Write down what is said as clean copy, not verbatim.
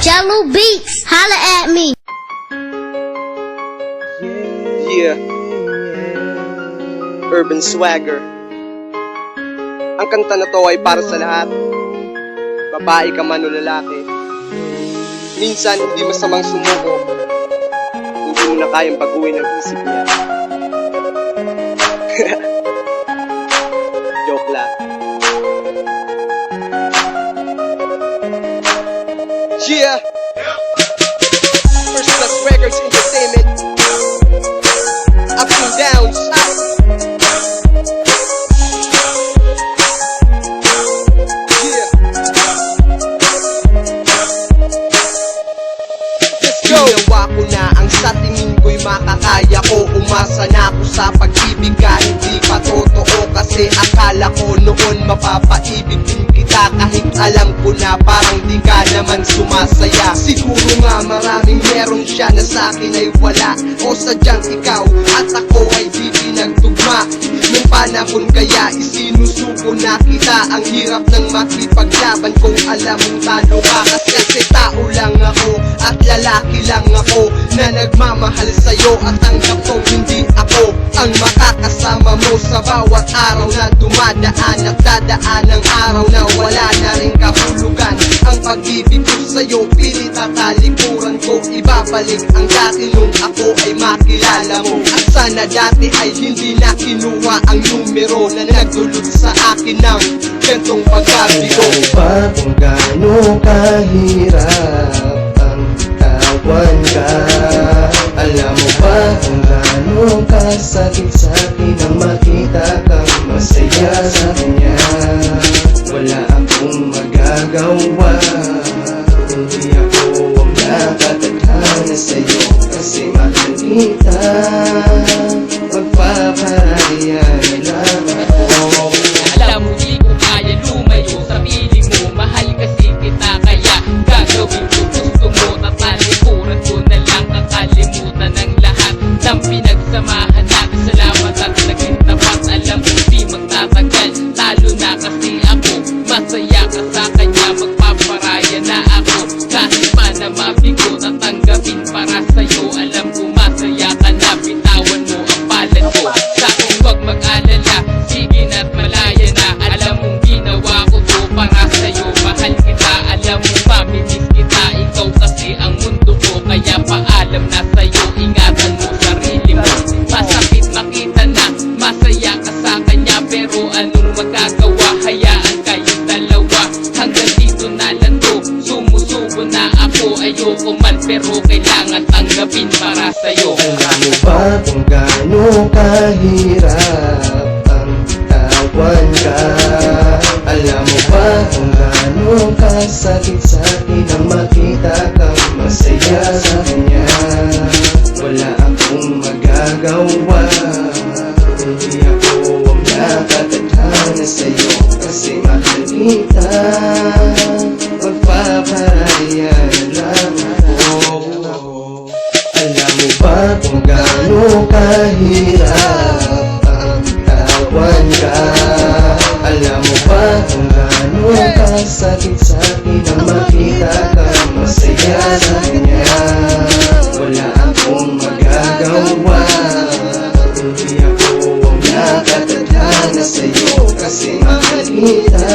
Jello Beats, holla at me. Yeah. Urban Swagger. Ang kanta na to ay para sa lahat. Babae ka man o lalaki. Minsan hindi masamang sumuko. Hindi mo na kayang baguhin ang isip niya. Joke lang. Yeah. First Class Records Entertainment. Ups and downs. Yeah. Let's go. Ginawa ko na ang sa tingin ko'y makakaya ko. Umasa na ako sa pag-ibig kahit di pa totoo. Kasi akala ko noon mapapaibig din kita. Kahit alam ko na parang di ka naman sumasaya. Siguro nga maraming meron siya na sa'kin ay wala. O sadyang ikaw at ako ay di pinagtugma. Nung panahon kaya isinusuko na kita. Ang hirap ng makipaglaban kung alam mong talo ka. Kasi tao lang ako at lalaki lang ako na nagmamahal sa'yo. At tanggap kong hindi ako ang makakasama mo sa bawat araw na dumadaan. At dadaan ang araw na wala na rin kahulugan. Ang pag-ibig ko sa'yo pilit at talikuran ko. Ibabalik ang dati nung ako ay makilala mo. At sana dati ay hindi na kinuha ang numero na nagdulot sa akin ng gantong pagkabigo. Alam mo ba kung gaano kahirap ang tawan ka? Alam mo ba kung gaano kasakit sa'kin ang makita kang masaya sa kanya? Wala akong magagawa, hindi ako ang nakatadhana sa'yo. Kasi mahal kita, magpaparaya lang ako. Alam mo di ko kaya lumayo sa piling mo. Mahal kasi kita kaya gagawin ko gusto mo. Tatalikuran ko na lang kakalimutan ng lahat ng pinagsamahan natin. Salamat at naging tapat. Alam ko di magtatagal, talo na kasi ako. Masaya ka sa kanya, magpaparaya na ako. Kahit pa na mabigo at tanggapin para sa'yo. Alam ko masaya ka na, bitawan mo ang palad ko. Sa akin huwag mag-alala, sige na't malaya na. Alam mong ginawa ko to para sa'yo. Mahal kita, alam mo mamitis kita. Ikaw kasi ang mundo ko, kaya paalam na sa'yo. Ingatan mo sarili mo. Masakit makita na masaya ka sa kanya, pero anong magagawa? Hayaan kayong dalawa, hanggang dito na lang to. Sumusuko na ako, ayoko man, pero kailangan tanggapin para sa'yo. Alam mo ba kung gaano kahirap ang tawan ka? Alam mo ba kung gaano kasakit sa'kin ang makita kang masaya sa kanya? Wala akong magagawa, hindi ako ang nakatadhana sa'yo. Kasi mahal kita, magpaparaya lang ako. Alam mo ba kung gaano kahirap ang tawan ka? Alam mo ba kung gaano kasakit sa'kin ang makita kang masaya sa kanya? Wala akong magagawa, hindi ako ang nakatadhana sa'yo. Kasi mahal kita,